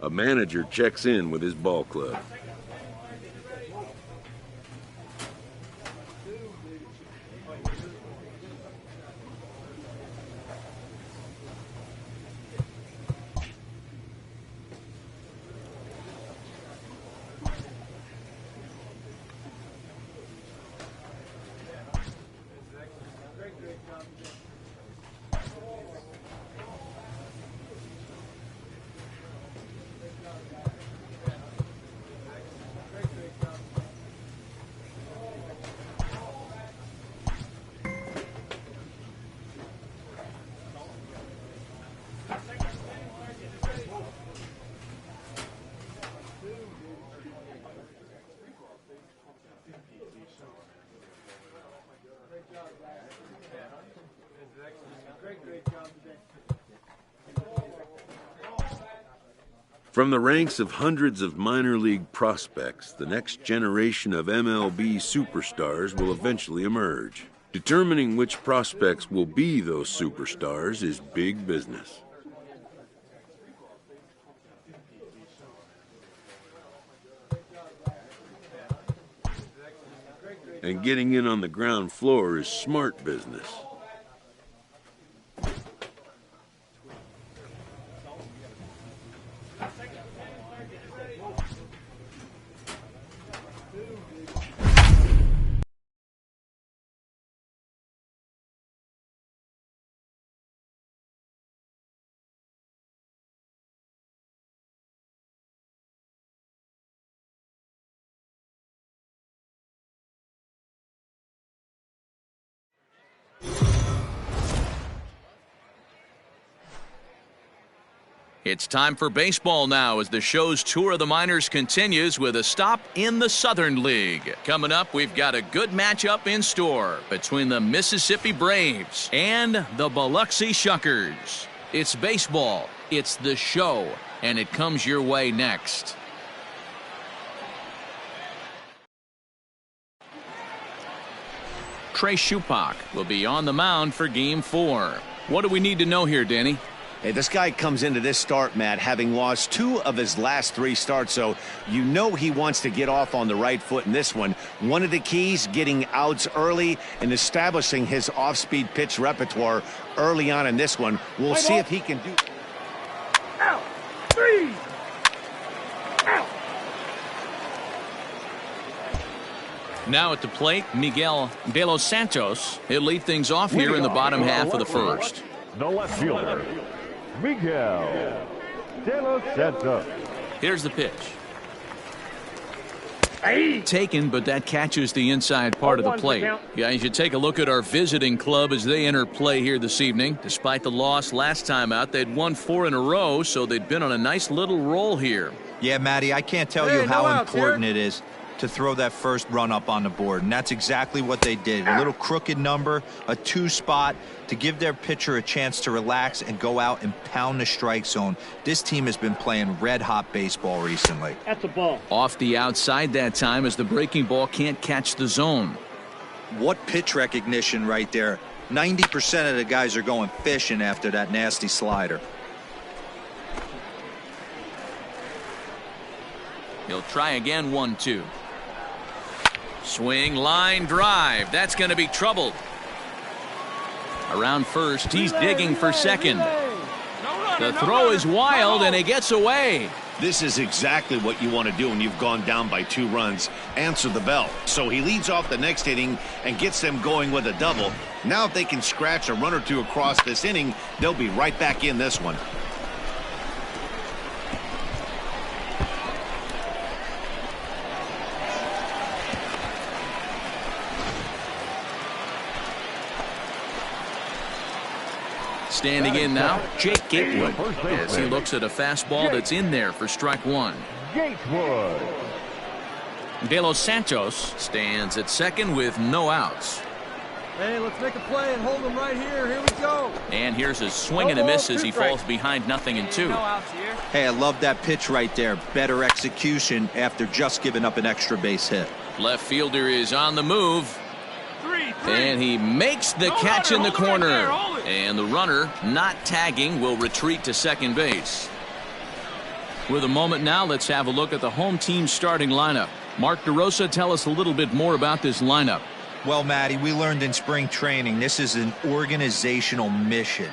A manager checks in with his ball club. From the ranks of hundreds of minor league prospects, the next generation of MLB superstars will eventually emerge. Determining which prospects will be those superstars is big business. And getting in on the ground floor is smart business. It's time for baseball now as the show's tour of the minors continues with a stop in the Southern League. Coming up, we've got a good matchup in store between the Mississippi Braves and the Biloxi Shuckers. It's baseball, it's the show, and it comes your way next. Trey Shupak will be on the mound for Game 4. What do we need to know here, Danny? Hey, this guy comes into this start, Matt, having lost 2 of his last 3 starts, so you know he wants to get off on the right foot in this one. One of the keys, getting outs early and establishing his off-speed pitch repertoire early on in this one. We'll see if he can do... Out! 3! Out! Now at the plate, Miguel De Los Santos. He'll lead things off here in the bottom half of the first. The left fielder, Miguel De Los Santos. Here's the pitch. Taken, but that catches the inside part of the plate. Guys, you take a look at our visiting club as they enter play here this evening. Despite the loss last time out, they'd won 4 in a row, so they'd been on a nice little roll here. Yeah, Matty, I can't tell you how important it is to throw that first run up on the board, and that's exactly what they did. A little crooked number, a 2 spot to give their pitcher a chance to relax and go out and pound the strike zone. This team has been playing red-hot baseball recently. That's a ball. Off the outside that time as the breaking ball can't catch the zone. What pitch recognition right there. 90% of the guys are going fishing after that nasty slider. He'll try again, 1-2. Swing, line, drive. That's going to be troubled. Around first, he's digging for second. The throw is wild, and he gets away. This is exactly what you want to do when you've gone down by 2 runs. Answer the bell. So he leads off the next inning and gets them going with a double. Now if they can scratch a run or 2 across this inning, they'll be right back in this one. Standing in now, Jake Gatewood, as he looks at a fastball that's in there for strike 1. Gatewood. De Los Santos stands at second with no outs. Hey, let's make a play and hold them right here. Here we go. And here's a swing and a miss as he falls behind 0-2. No outs here. Hey, I love that pitch right there. Better execution after just giving up an extra base hit. Left fielder is on the move. And he makes the catch in the corner. And the runner, not tagging, will retreat to second base. With a moment now, let's have a look at the home team starting lineup. Mark DeRosa, tell us a little bit more about this lineup. Well, Matty, we learned in spring training this is an organizational mission.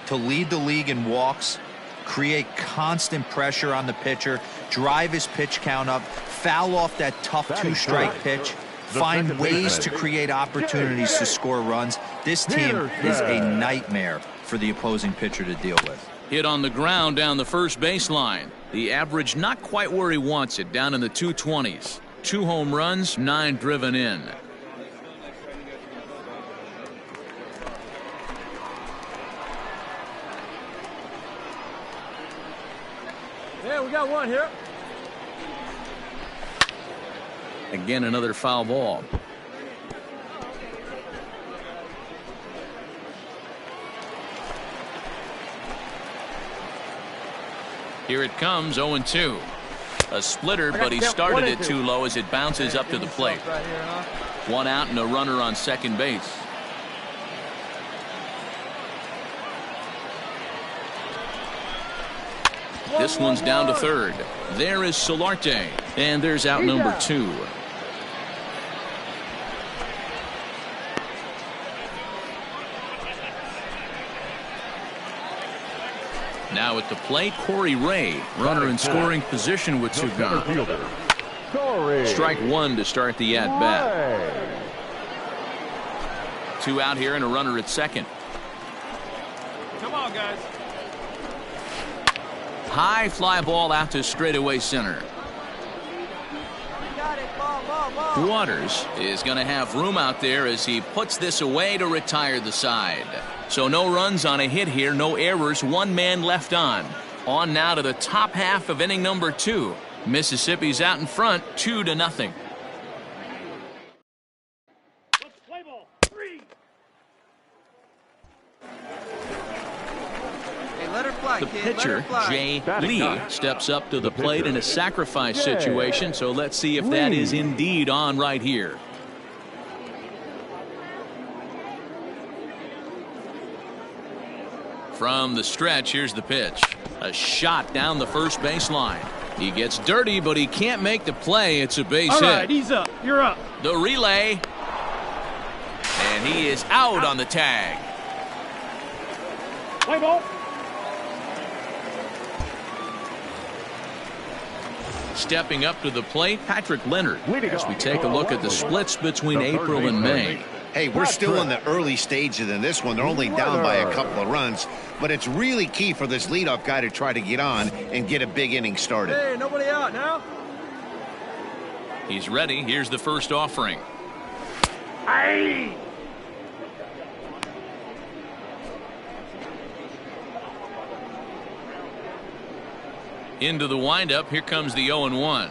To lead the league in walks, create constant pressure on the pitcher, drive his pitch count up, foul off that tough two-strike pitch, find ways to create opportunities to score runs. This team is a nightmare for the opposing pitcher to deal with. Hit on the ground down the first baseline. The average not quite where he wants it, down in the 220s. 2 home runs, 9 driven in. Yeah, we got one here. Again, another foul ball. Here it comes, 0-2. A splitter, but he started it too low as it bounces up to the plate. Right here, huh? 1 out and a runner on second base. This one's down to third. There is Solarte, and there's out number 2. Now at the plate, Corey Ray, runner in scoring position with 2 gone. Strike 1 to start the at-bat. 2 out here and a runner at second. Come on, guys. High fly ball out to straightaway center. Got it. Ball. Waters is going to have room out there as he puts this away to retire the side. So no runs on a hit here, no errors, 1 man left on. On now to the top half of inning number 2. Mississippi's out in front, 2-0. Play ball. 3. Hey, let her fly, The kid. Let her pitcher, fly. Jay Lee, steps up to the plate in a sacrifice situation, so let's see if that is indeed on right here. From the stretch, here's the pitch. A shot down the first baseline. He gets dirty, but he can't make the play. It's a base hit. All right, he's up. You're up. The relay. And he is out on the tag. Play ball. Stepping up to the plate, Patrick Leonard, as we take a look at the splits between April and May. Hey, we're still in the early stages in this one. They're only down by a couple of runs, but it's really key for this leadoff guy to try to get on and get a big inning started. Hey, nobody out now. He's ready. Here's the first offering. Aye. Into the windup. Here comes the 0-1.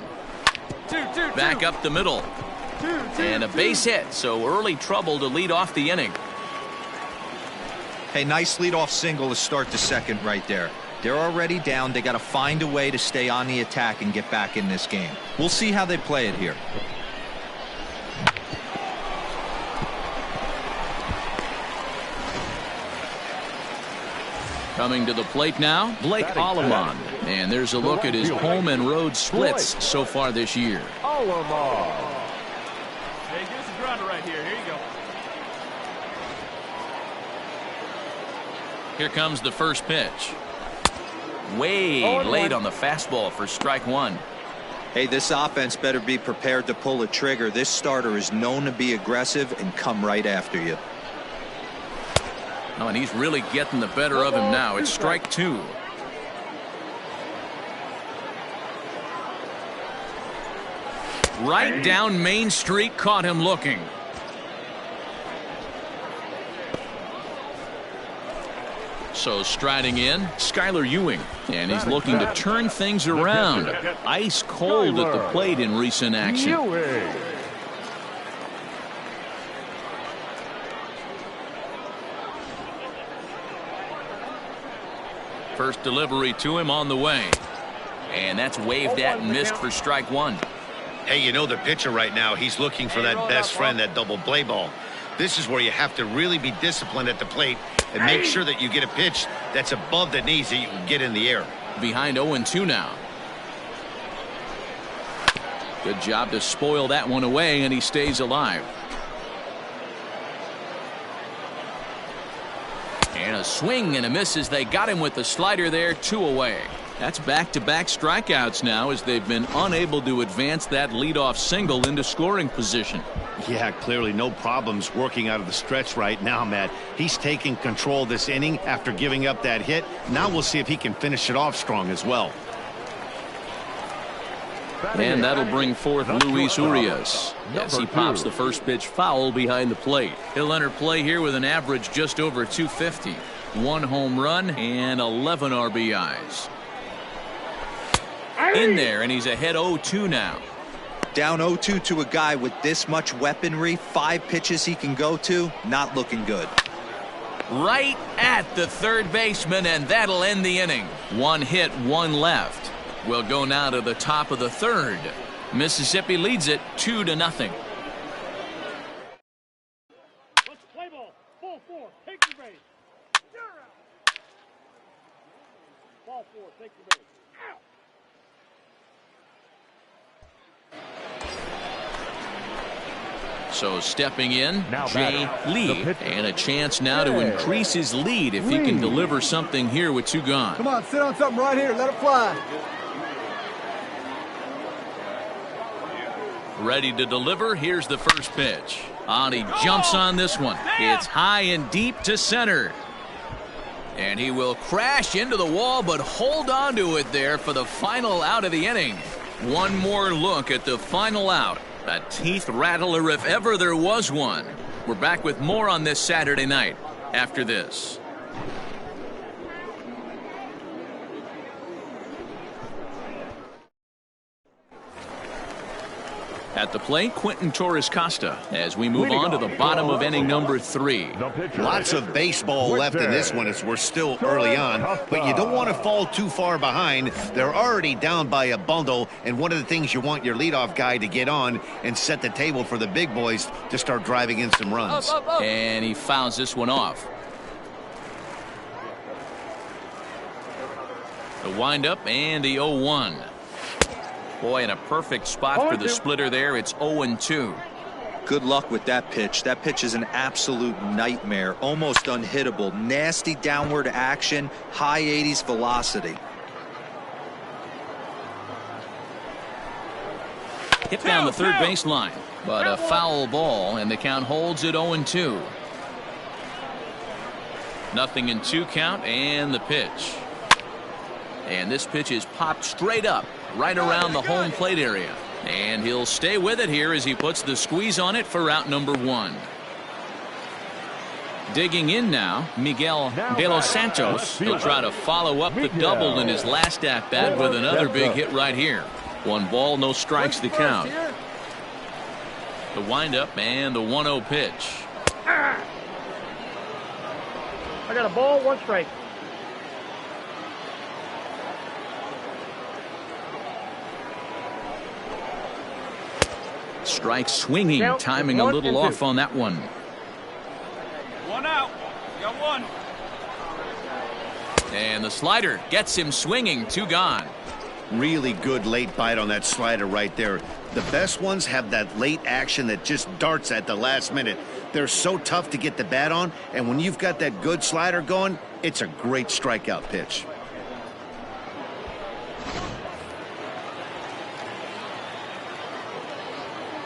Back up the middle. And a base hit, so early trouble to lead off the inning. Hey, nice leadoff single to start the second right there. They're already down. They got to find a way to stay on the attack and get back in this game. We'll see how they play it here. Coming to the plate now, Blake Alomar. And there's a look at his home and road splits so far this year. Hey, give us a grounder right here. Here you go. Here comes the first pitch. Way late on the fastball for strike 1. Hey, this offense better be prepared to pull a trigger. This starter is known to be aggressive and come right after you. Oh, and he's really getting the better of him now. It's strike 2. Right down Main Street, caught him looking. So striding in, Skylar Ewing, and he's looking to turn things around. Ice cold at the plate in recent action. First delivery to him on the way. And that's waved at and missed for strike 1. Hey, you know the pitcher right now, he's looking for that best friend, that double play ball. This is where you have to really be disciplined at the plate and make sure that you get a pitch that's above the knees that you can get in the air. Behind 0-2 now. Good job to spoil that one away, and he stays alive. And a swing and a miss as they got him with the slider there, 2 away. That's back-to-back strikeouts now as they've been unable to advance that leadoff single into scoring position. Yeah, clearly no problems working out of the stretch right now, Matt. He's taking control this inning after giving up that hit. Now we'll see if he can finish it off strong as well. And that'll bring forth Luis Urias as he pops the first pitch foul behind the plate. He'll enter play here with an average just over 250. 1 home run and 11 RBIs. In there, and he's ahead 0-2 now. Down 0-2 to a guy with this much weaponry, 5 pitches he can go to, not looking good. Right at the third baseman, and that'll end the inning. 1 hit, 1 left. We'll go now to the top of the third. Mississippi leads it 2-0. Let's play ball. Ball 4. Take your base. You're out. Ball 4. Take your base. Out. So stepping in, Now Jay Lee, and a chance now to increase his lead if he can deliver something here with 2 gone. Come on, sit on something right here. Let it fly. Ready to deliver. Here's the first pitch. And he jumps on this one. It's high and deep to center. And he will crash into the wall, but hold on to it there for the final out of the inning. One more look at the final out. A teeth rattler if ever there was one. We're back with more on this Saturday night after this. At the plate, Quentin Torres-Costa as we move on to the bottom of inning number 3. Lots of baseball left in this one as we're still early on, but you don't want to fall too far behind. They're already down by a bundle, and one of the things you want your leadoff guy to get on and set the table for the big boys to start driving in some runs. And he fouls this one off. The windup and the 0-1. Boy, in a perfect spot for the splitter there. It's 0-2. Good luck with that pitch. That pitch is an absolute nightmare. Almost unhittable. Nasty downward action. High 80s velocity. Hit down the third baseline. But a foul ball, and the count holds at 0-2. Nothing in 2 count, and the pitch. And this pitch is popped straight up, right around the home plate area. And he'll stay with it here as he puts the squeeze on it for out number 1. Digging in now, Miguel De Los Santos. He'll try to follow up the double in his last at-bat with another big hit right here. 1 ball, no strikes the count. The windup and the 1-0 pitch. I got a ball, 1 strike. Strike swinging, timing a little off on that one. 1 out. Got 1. And the slider gets him swinging, 2 gone. Really good late bite on that slider right there. The best ones have that late action that just darts at the last minute. They're so tough to get the bat on, and when you've got that good slider going, it's a great strikeout pitch.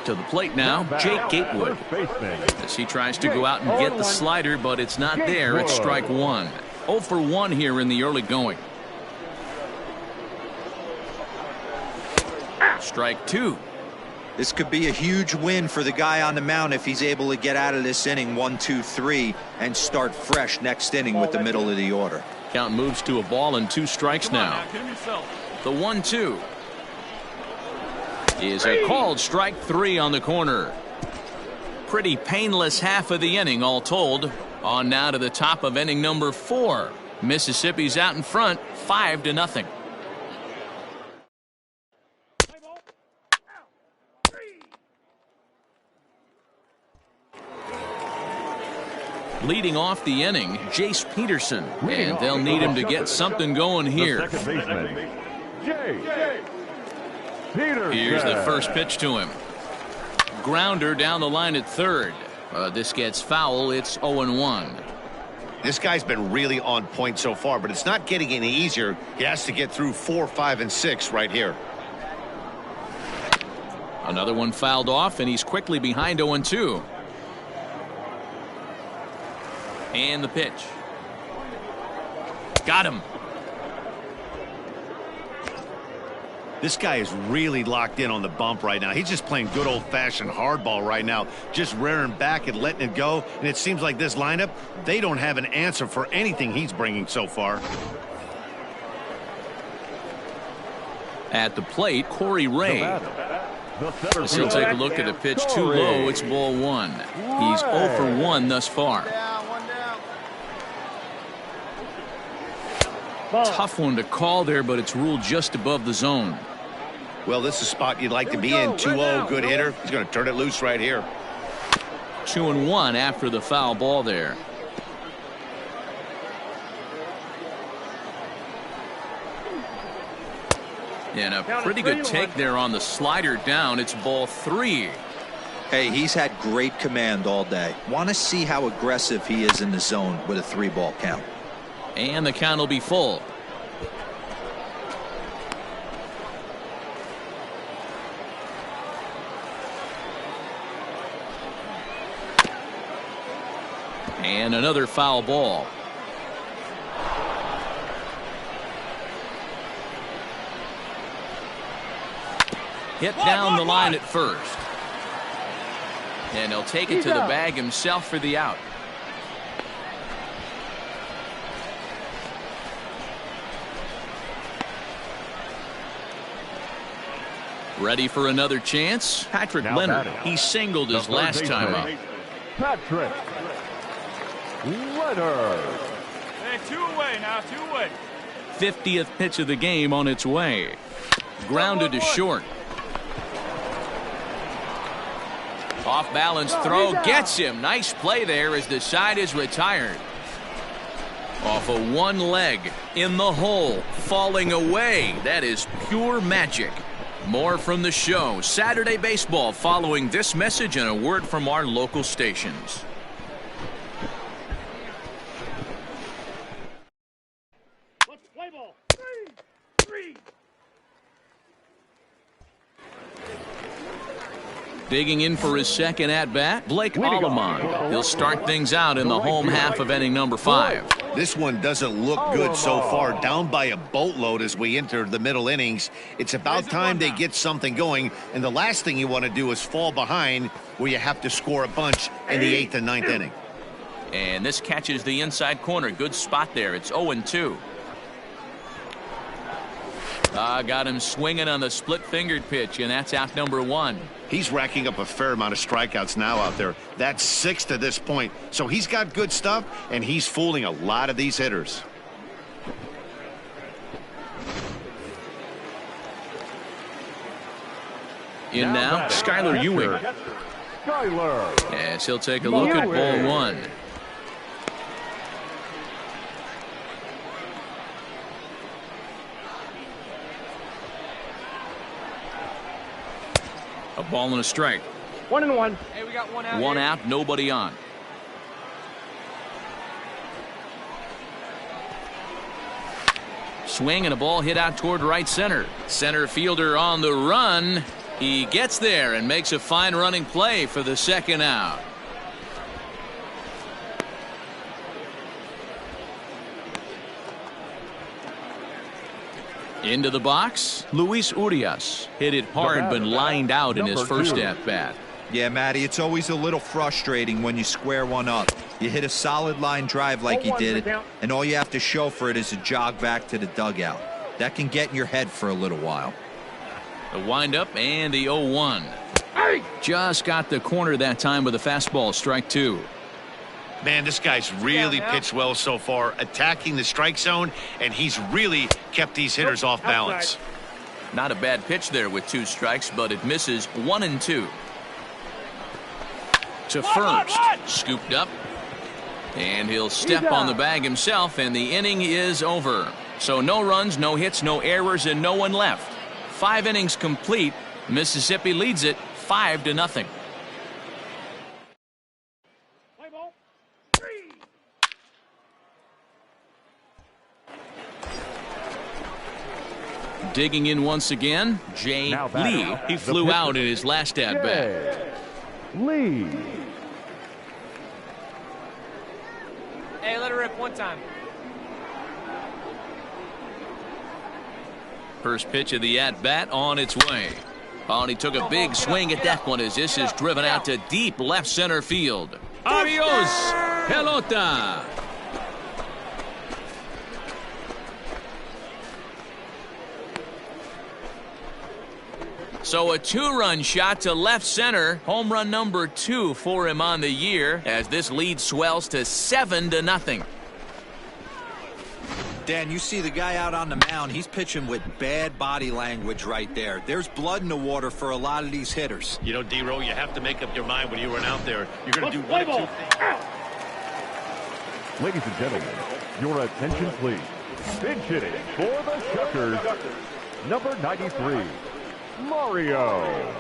To the plate now, Jake Gatewood. As he tries to go out and get the slider, but it's not there. It's strike 1. 0 for 1 here in the early going. Strike 2. This could be a huge win for the guy on the mound if he's able to get out of this inning 1-2-3 and start fresh next inning with the middle of the order. Count moves to a ball and 2 strikes now. The 1-2 is a called strike 3 on the corner. Pretty painless half of the inning all told. On now to the top of inning number 4. Mississippi's out in front 5-0. Leading off the inning, Jace Peterson, and they'll need him to get something going here. Here's the first pitch to him. Grounder down the line at third. This gets foul. It's 0-1. This guy's been really on point so far, but it's not getting any easier. He has to get through 4, 5, and 6 right here. Another one fouled off, and he's quickly behind 0-2. And the pitch. Got him. This guy is really locked in on the bump right now. He's just playing good old-fashioned hardball right now, just rearing back and letting it go. And it seems like this lineup, they don't have an answer for anything he's bringing so far. At the plate, Corey Ray. As he'll take a look at a pitch too low. It's ball 1. He's 0 for 1 thus far. Tough one to call there, but it's ruled just above the zone. Well, this is a spot you'd like to be in. 2-0, good hitter. He's going to turn it loose right here. 2-1 after the foul ball there. And a pretty good take there on the slider down. It's ball 3. Hey, he's had great command all day. Want to see how aggressive he is in the zone with a 3-ball count. And the count will be full. And another foul ball. Hit down the line at first. And he'll take it to the bag himself for the out. Ready for another chance? Patrick Leonard. He singled his last time up. Patrick Leonard. Hey, 2 away now, 2 away. 50th pitch of the game on its way. Grounded to short. Off balance throw gets him. Nice play there as the side is retired. Off of one leg in the hole, falling away. That is pure magic. More from the show. Saturday Baseball following this message and a word from our local stations. Let's play ball. 3. Digging in for his second at-bat, Blake Alleman. He'll start things out in the home half of inning number 5. This one doesn't look good so far. Down by a boatload as we enter the middle innings. It's about time they get something going. And the last thing you want to do is fall behind where you have to score a bunch in the 8th and 9th inning. And this catches the inside corner. Good spot there. It's 0-2. Got him swinging on the split-fingered pitch, and that's out number 1. He's racking up a fair amount of strikeouts now out there. That's 6 to this point. So he's got good stuff, and he's fooling a lot of these hitters. In now, Skylar Ewing. Yes, he'll take a look at ball 1. A ball and a strike. 1-1. Hey, we got one out. One out, nobody on. Swing and a ball hit out toward right center. Center fielder on the run. He gets there and makes a fine running play for the second out. Into the box, Luis Urias hit it hard but lined out in his first at-bat. Yeah, Matty, it's always a little frustrating when you square one up. You hit a solid line drive like he did, and all you have to show for it is a jog back to the dugout. That can get in your head for a little while. The windup and the 0-1. Just got the corner that time with a fastball, strike 2. Man, this guy's really pitched well so far, attacking the strike zone, and he's really kept these hitters off balance. Not a bad pitch there with 2 strikes, but it misses 1-2. To first, scooped up, and he'll step on the bag himself, and the inning is over. So no runs, no hits, no errors, and no one left. 5 innings complete. Mississippi leads it 5-0. Play ball. 3. Digging in once again, Jay Lee. He flew out in his last at-bat. Lee. Hey, let her rip one time. First pitch of the at-bat on its way. Oh, and he took a big swing at that one as this is driven out to deep left center field. Adios, pelota. So a 2-run shot to left center. Home run number 2 for him on the year as this lead swells to 7-0. Dan, you see the guy out on the mound. He's pitching with bad body language right there. There's blood in the water for a lot of these hitters. You know, D-Row, you have to make up your mind when you run out there. You're going to do one or two things. Ladies and gentlemen, your attention please. Pinch hitting for the Shuckers, number 93, Mario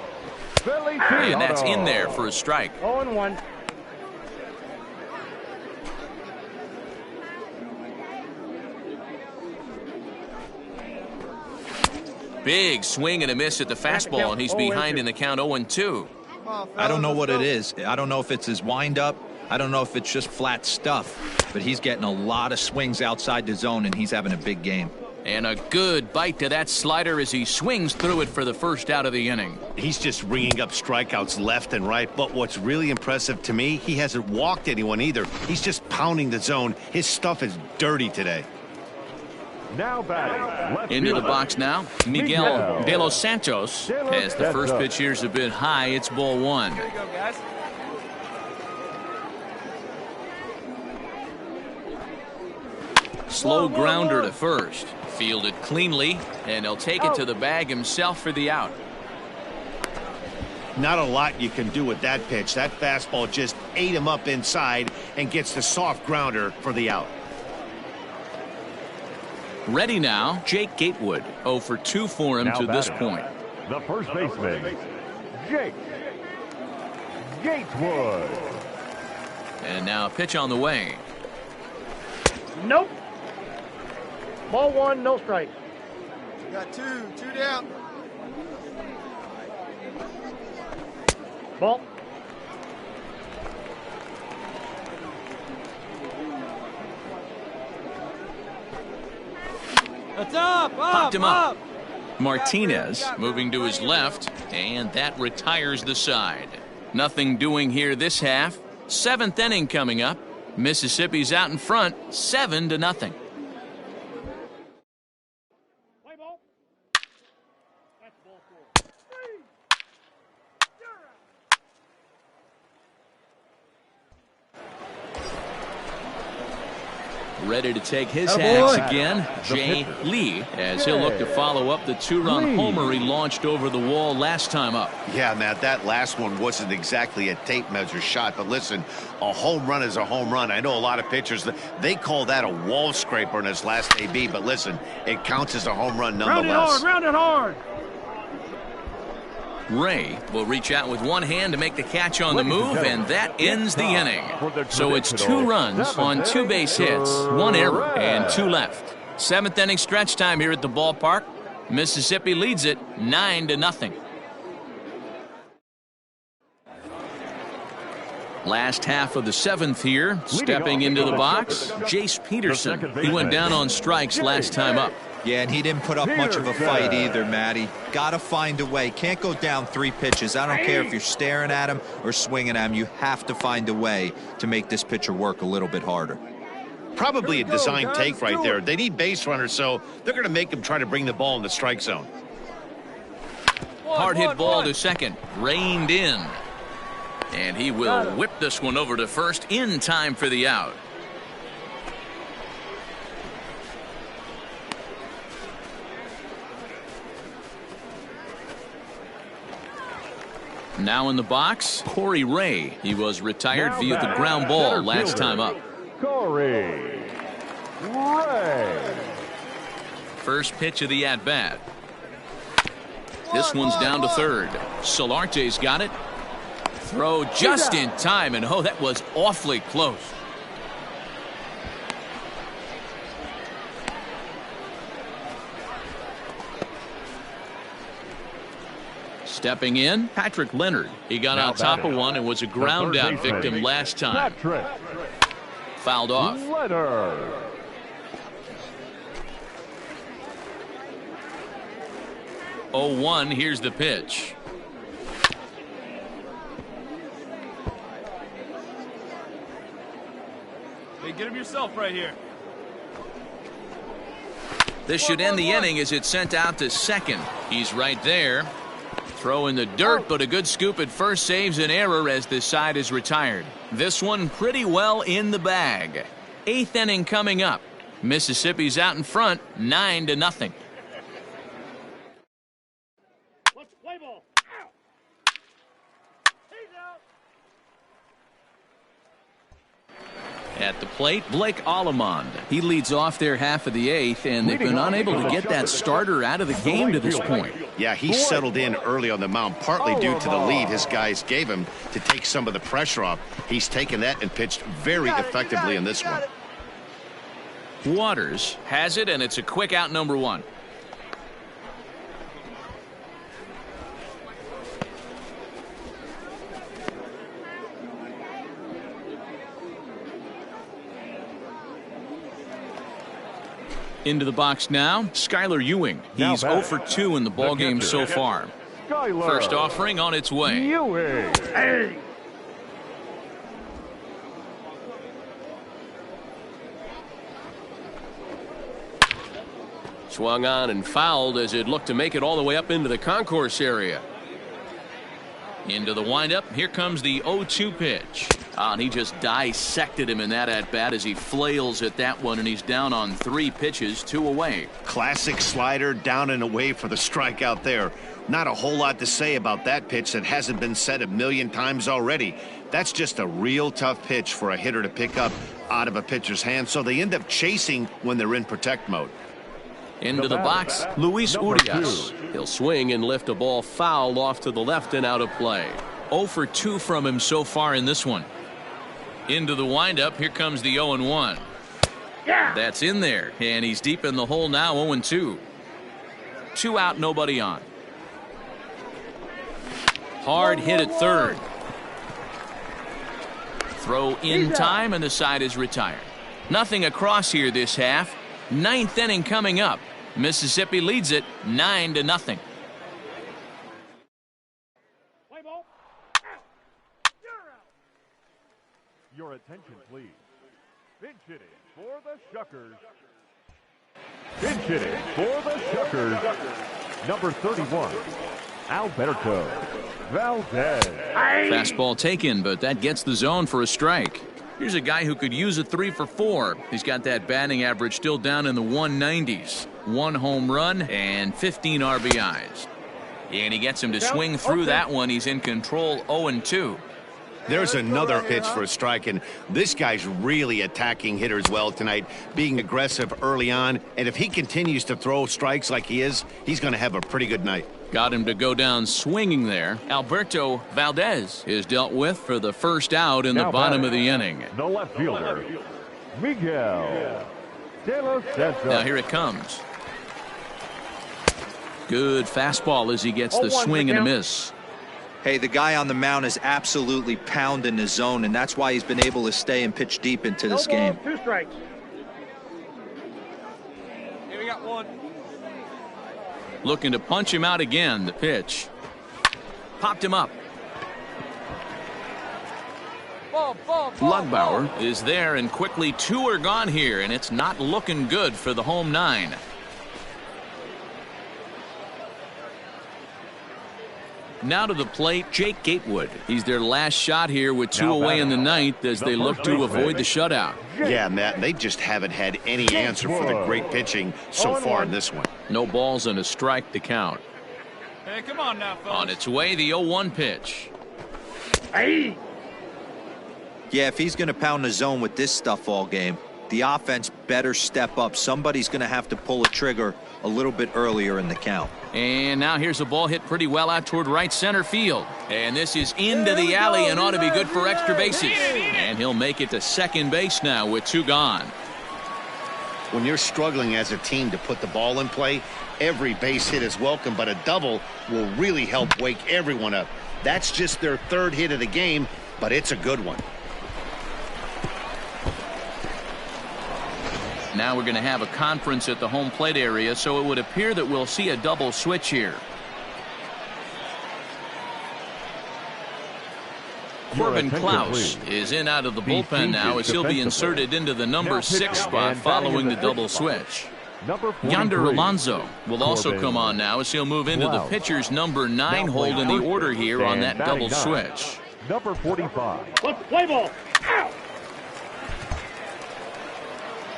Feliciano. And that's in there for a strike. 0-1. Big swing and a miss at the fastball, and he's behind in the count 0-2. I don't know what it is. I don't know if it's his windup. I don't know if it's just flat stuff. But he's getting a lot of swings outside the zone, and he's having a big game. And a good bite to that slider as he swings through it for the first out of the inning. He's just ringing up strikeouts left and right. But what's really impressive to me, he hasn't walked anyone either. He's just pounding the zone. His stuff is dirty today. Now batting. Into the box now, Miguel De Los Santos. As the first pitch here's a bit high, it's ball 1. Here we go, guys. Slow grounder to first. Fielded cleanly, and he'll take it to the bag himself for the out. Not a lot you can do with that pitch. That fastball just ate him up inside and gets the soft grounder for the out. Ready now, Jake Gatewood. 0 for 2 for him to this point. The first baseman, Jake Gatewood. And now a pitch on the way. Nope. Ball 1, no strike. Got two down. Ball. That's up. Popped him up. Martinez moving to his left, and that retires the side. Nothing doing here this half. 7th inning coming up. Mississippi's out in front, 7-0. Play ball. That's ball 4. 3. Ready to take his hacks again, Jay Lee, as he'll look to follow up the 2-run homer he launched over the wall last time up. Yeah, Matt, that last one wasn't exactly a tape measure shot, but listen, a home run is a home run. I know a lot of pitchers, they call that a wall scraper in his last AB, but listen, it counts as a home run nonetheless. Round it hard. Ray will reach out with one hand to make the catch on the move, and that ends the inning. So it's 2 runs on 2 base hits, 1 error, and 2 left. 7th inning stretch time here at the ballpark. Mississippi leads it 9-0. Last half of the 7th here, stepping into the box, Jace Peterson. He went down on strikes last time up. Yeah, and he didn't put up much of a fight either, Matty. Got to find a way. Can't go down 3 pitches. I don't care if you're staring at him or swinging at him. You have to find a way to make this pitcher work a little bit harder. Probably a design take right there. They need base runners, so they're going to make him try to bring the ball in the strike zone. Hard hit ball to second, reined in. And he will whip this one over to first in time for the out. Now in the box, Corey Ray. He was retired via the ground ball last time up. Corey Ray. First pitch of the at-bat. This one's down to third. Solarte's got it. Throw just in time, and oh, that was awfully close. Stepping in, Patrick Leonard. He got on top of one and was a ground out victim last time. Fouled off. Leonard. Oh, 1, here's the pitch. Hey, get him yourself right here. This should end the inning as it's sent out to second. He's right there. Throw in the dirt, but a good scoop at first saves an error as this side is retired. This one pretty well in the bag. 8th inning coming up. Mississippi's out in front, 9-0. Let's play ball. He's out. At the plate, Blake Allemond. He leads off their half of the 8th, and they've been unable to get that starter out of the game to this point. Yeah, he settled in early on the mound, partly due to the lead his guys gave him to take some of the pressure off. He's taken that and pitched very effectively in this one. Waters has it, and it's a quick out, number 1. Into the box now, Skylar Ewing. He's 0 for 2 in the ballgame so far. First offering on its way. Ewing. Hey. Swung on and fouled as it looked to make it all the way up into the concourse area. Into the windup. Here comes the 0-2 pitch. And he just dissected him in that at-bat as he flails at that one, and he's down on 3 pitches, 2 away. Classic slider down and away for the strikeout there. Not a whole lot to say about that pitch that hasn't been said a million times already. That's just a real tough pitch for a hitter to pick up out of a pitcher's hand, so they end up chasing when they're in protect mode. Into the box, Luis Urias. He'll swing and lift a ball foul off to the left and out of play. 0 for 2 from him so far in this one. Into the windup. Here comes the 0-1. Yeah. That's in there, and he's deep in the hole now. 0-2. 2 out, nobody on. Hard hit at third. Throw in time, and the side is retired. Nothing across here this half. 9th inning coming up. Mississippi leads it 9-0. Play ball. You're out. Your attention, please. Pinch hitting for the Shuckers. Pinch hitting for the Shuckers. Number 31, Alberto Valdez. Fastball taken, but that gets the zone for a strike. Here's a guy who could use a 3 for 4. He's got that batting average still down in the 190s. 1 home run and 15 RBIs. And he gets him to swing through that one. He's in control. 0-2. There's another pitch for a strike, and this guy's really attacking hitters well tonight, being aggressive early on, and if he continues to throw strikes like he is, he's going to have a pretty good night. Got him to go down swinging there. Alberto Valdez is dealt with for the first out in the bottom of the inning. The left fielder, Miguel De Los Santos. Now here it comes. Good fastball as he gets the swing and a miss. Hey, the guy on the mound is absolutely pounding the zone, and that's why he's been able to stay and pitch deep into this game. 2 strikes. Hey, we got 1. Looking to punch him out again. The pitch. Popped him up. Lugbauer is there, and quickly 2 are gone here, and it's not looking good for the home 9. Now to the plate, Jake Gatewood. He's their last shot here with 2 away in the 9th as they look to avoid the shutout. Yeah, Matt, they just haven't had any answer for the great pitching so far in this one. No balls and a strike to count. Hey, come on now, folks. On its way, the 0-1 pitch. Hey. Yeah, if he's going to pound the zone with this stuff all game, the offense better step up. Somebody's going to have to pull a trigger a little bit earlier in the count. And now here's a ball hit pretty well out toward right center field. And this is into the alley and ought to be good for extra bases. And he'll make it to second base now with 2 gone. When you're struggling as a team to put the ball in play, every base hit is welcome, but a double will really help wake everyone up. That's just their 3rd hit of the game, but it's a good one. Now we're going to have a conference at the home plate area, so it would appear that we'll see a double switch here. Corbin Klaus is in out of the bullpen now as he'll be inserted into the number 6 spot following the double switch. Yonder Alonso will also come on now as he'll move into the pitcher's number 9 hold in the order here on that double switch. Number 45. Let's play ball. Out.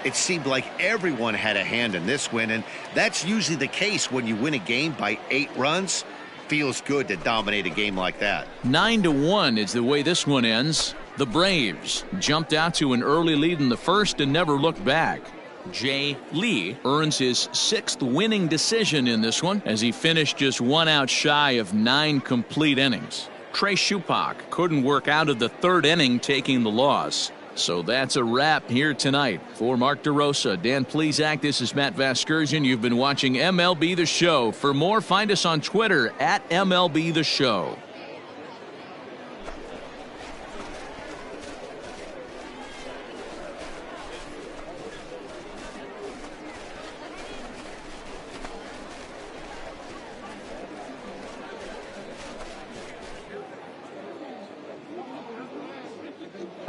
It seemed like everyone had a hand in this win, and that's usually the case when you win a game by 8 runs. Feels good to dominate a game like that. 9-1 is the way this one ends. The Braves jumped out to an early lead in the first and never looked back. Jay Lee earns his 6th winning decision in this one as he finished just 1 out shy of 9 complete innings. Trey Shupak couldn't work out of the 3rd inning, taking the loss. So that's a wrap here tonight. For Mark DeRosa, Dan Plesac, this is Matt Vasgersian. You've been watching MLB The Show. For more, find us on Twitter at MLB The Show.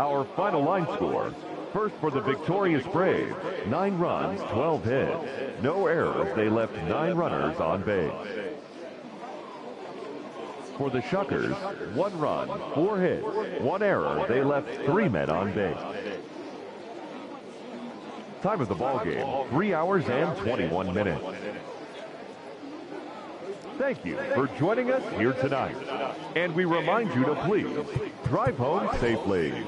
Our final line score. First for the victorious Braves, 9 runs, 12 hits. No errors, they left 9 runners on base. For the Shuckers, 1 run, 4 hits, 1 error, they left 3 men on base. Time of the ball game, 3 hours and 21 minutes. Thank you for joining us here tonight. And we remind you to please drive home safely.